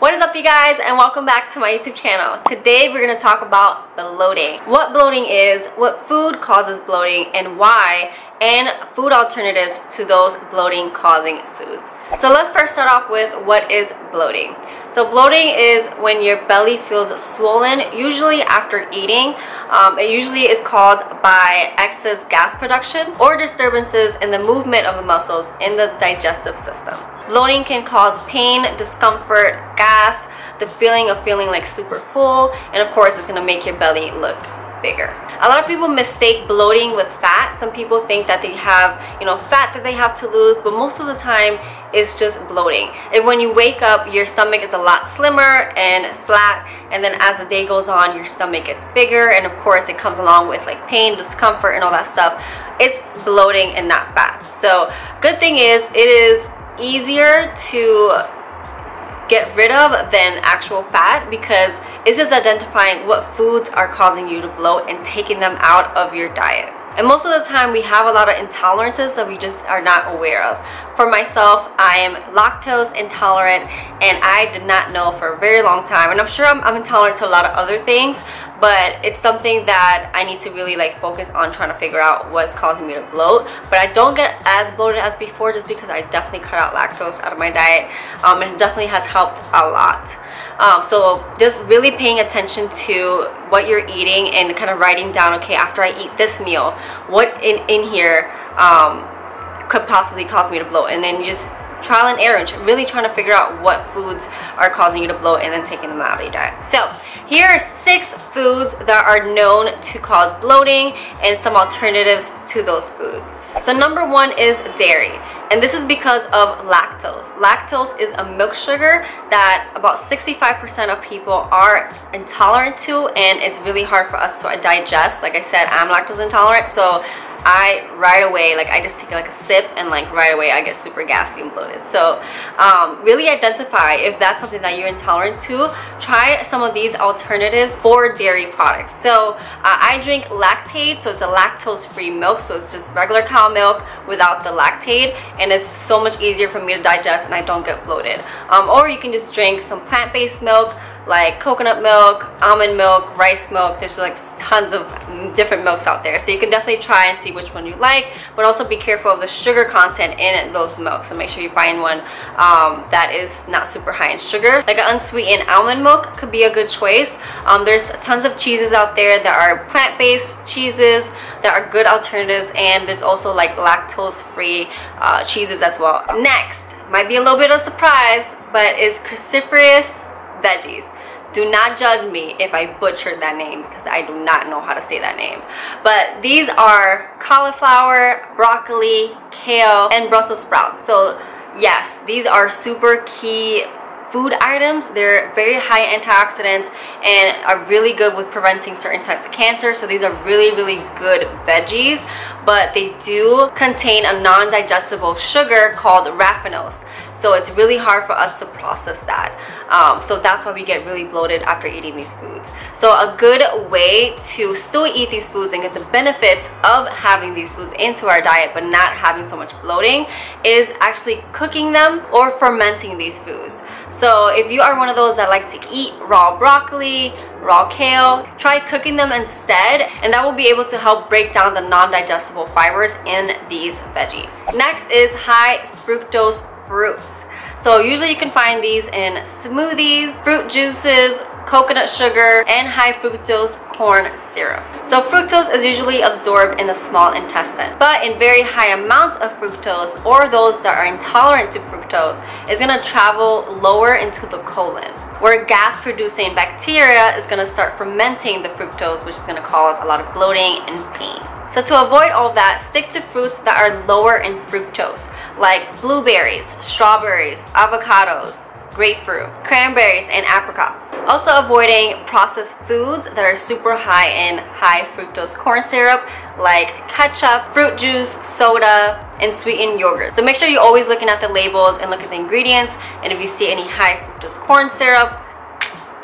What is up, you guys, and welcome back to my YouTube channel. Today we're going to talk about bloating. What bloating is, what food causes bloating and why, and food alternatives to those bloating causing foods. So let's first start off with what is bloating. So bloating is when your belly feels swollen, usually after eating. It usually is caused by excess gas production or disturbances in the movement of the muscles in the digestive system. Bloating can cause pain, discomfort, gas, the feeling of feeling like super full, and of course it's going to make your belly look bigger. A lot of people mistake bloating with fat. Some people think that they have, fat that they have to lose, but most of the time it's just bloating. And when you wake up, your stomach is a lot slimmer and flat, and then as the day goes on, your stomach gets bigger, and of course it comes along with like pain, discomfort, and all that stuff. It's bloating and not fat. So good thing is it is easier to get rid of than actual fat, because it's just identifying what foods are causing you to bloat and taking them out of your diet. And most of the time we have a lot of intolerances that we just are not aware of. For myself, I am lactose intolerant, and I did not know for a very long time, and I'm sure I'm intolerant to a lot of other things, but it's something that I need to really focus on trying to figure out what's causing me to bloat. But I don't get as bloated as before just because I definitely cut out lactose out of my diet, and it definitely has helped a lot. So just really paying attention to what you're eating and kind of writing down, okay, after I eat this meal, what in here could possibly cause me to bloat, and then you just trial and error, really trying to figure out what foods are causing you to bloat and then taking them out of your diet. So here are 6 foods that are known to cause bloating and some alternatives to those foods. So number 1 is dairy, and this is because of lactose. Lactose is a milk sugar that about 65% of people are intolerant to, and it's really hard for us to digest. Like I said, I'm lactose intolerant, so I right away, I just take a sip, and right away I get super gassy and bloated. So really identify if that's something that you're intolerant to. Try some of these alternatives for dairy products. So I drink lactate, so it's a lactose-free milk, so it's just regular cow milk without the lactate, and it's so much easier for me to digest, and I don't get bloated. Or you can just drink some plant-based milk, like coconut milk, almond milk, rice milk. There's tons of different milks out there, so you can definitely try and see which one you like, but also be careful of the sugar content in those milks. So make sure you find one that is not super high in sugar. Like an unsweetened almond milk could be a good choice. There's tons of cheeses out there that are plant-based cheeses that are good alternatives, and there's also lactose-free cheeses as well. Next, might be a little bit of a surprise, but is cruciferous veggies. Do not judge me if I butchered that name, because I do not know how to say that name. But these are cauliflower, broccoli, kale, and Brussels sprouts. So yes, these are super key food items. They're very high antioxidants and are really good with preventing certain types of cancer. So these are really, really good veggies, but they do contain a non-digestible sugar called raffinose. So it's really hard for us to process that. So that's why we get really bloated after eating these foods. So a good way to still eat these foods and get the benefits of having these foods into our diet but not having so much bloating is actually cooking them or fermenting these foods. So if you are one of those that likes to eat raw broccoli, raw kale, try cooking them instead, and that will be able to help break down the non-digestible fibers in these veggies. Next is high fructose fruits. So usually you can find these in smoothies, fruit juices, coconut sugar, and high fructose corn syrup. So fructose is usually absorbed in the small intestine, but in very high amounts of fructose, or those that are intolerant to fructose, is going to travel lower into the colon, where gas producing bacteria is going to start fermenting the fructose, which is going to cause a lot of bloating and pain. So to avoid all that, stick to fruits that are lower in fructose, like blueberries, strawberries, avocados, grapefruit, cranberries, and apricots. Also avoiding processed foods that are super high in high fructose corn syrup, like ketchup, fruit juice, soda, and sweetened yogurt. So make sure you're always looking at the labels and look at the ingredients, and if you see any high fructose corn syrup,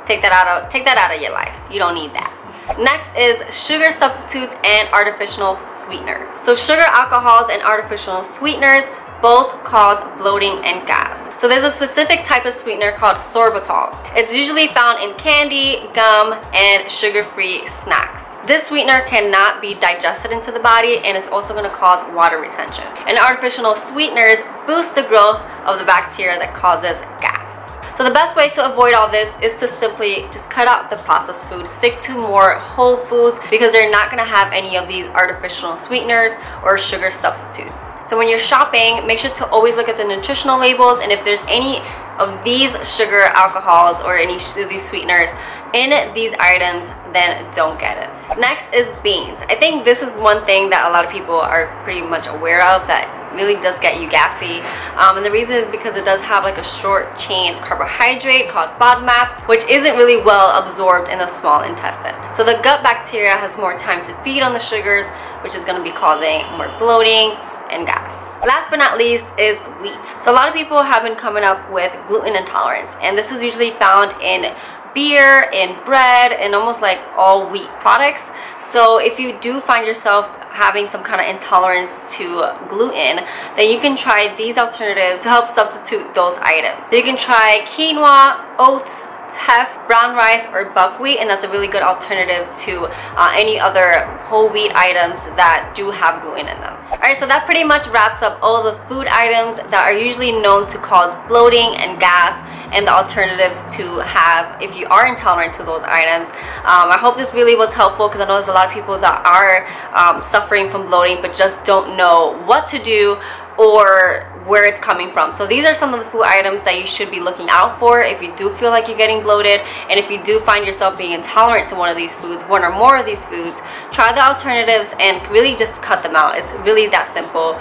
take that out of your life. You don't need that. Next is sugar substitutes and artificial sweeteners. So sugar, alcohols, and artificial sweeteners both cause bloating and gas. So there's a specific type of sweetener called sorbitol. It's usually found in candy, gum, and sugar-free snacks. This sweetener cannot be digested into the body, and it's also going to cause water retention. And artificial sweeteners boost the growth of the bacteria that causes gas. So the best way to avoid all this is to simply just cut out the processed foods, stick to more whole foods, because they're not going to have any of these artificial sweeteners or sugar substitutes. So when you're shopping, make sure to always look at the nutritional labels, and if there's any of these sugar alcohols or any of these sweeteners in these items, then don't get it. Next is beans. I think this is one thing that a lot of people are pretty much aware of that really does get you gassy, and the reason is because it does have like a short chain carbohydrate called FODMAPs, which isn't really well absorbed in the small intestine. So the gut bacteria has more time to feed on the sugars, which is going to be causing more bloating and gas. Last but not least is wheat. So a lot of people have been coming up with gluten intolerance, and this is usually found in beer, in bread, and almost like all wheat products. So if you do find yourself having some kind of intolerance to gluten, then you can try these alternatives to help substitute those items. So you can try quinoa, oats, teff, brown rice, or buckwheat, and that's a really good alternative to any other whole wheat items that do have gluten in them. Alright, so that pretty much wraps up all the food items that are usually known to cause bloating and gas, and the alternatives to have if you are intolerant to those items. I hope this really was helpful, because I know there's a lot of people that are suffering from bloating but just don't know what to do or where it's coming from. So these are some of the food items that you should be looking out for if you do feel like you're getting bloated, and if you do find yourself being intolerant to one of these foods, one or more of these foods, try the alternatives and really just cut them out. It's really that simple.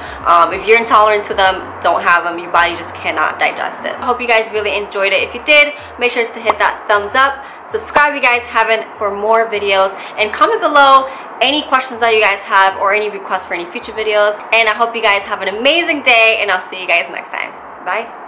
If you're intolerant to them, don't have them. Your body just cannot digest it. I hope you guys really enjoyed it. If you did, make sure to hit that thumbs up. Subscribe if you guys haven't for more videos, and comment below any questions that you guys have or any requests for any future videos. And I hope you guys have an amazing day, and I'll see you guys next time. Bye.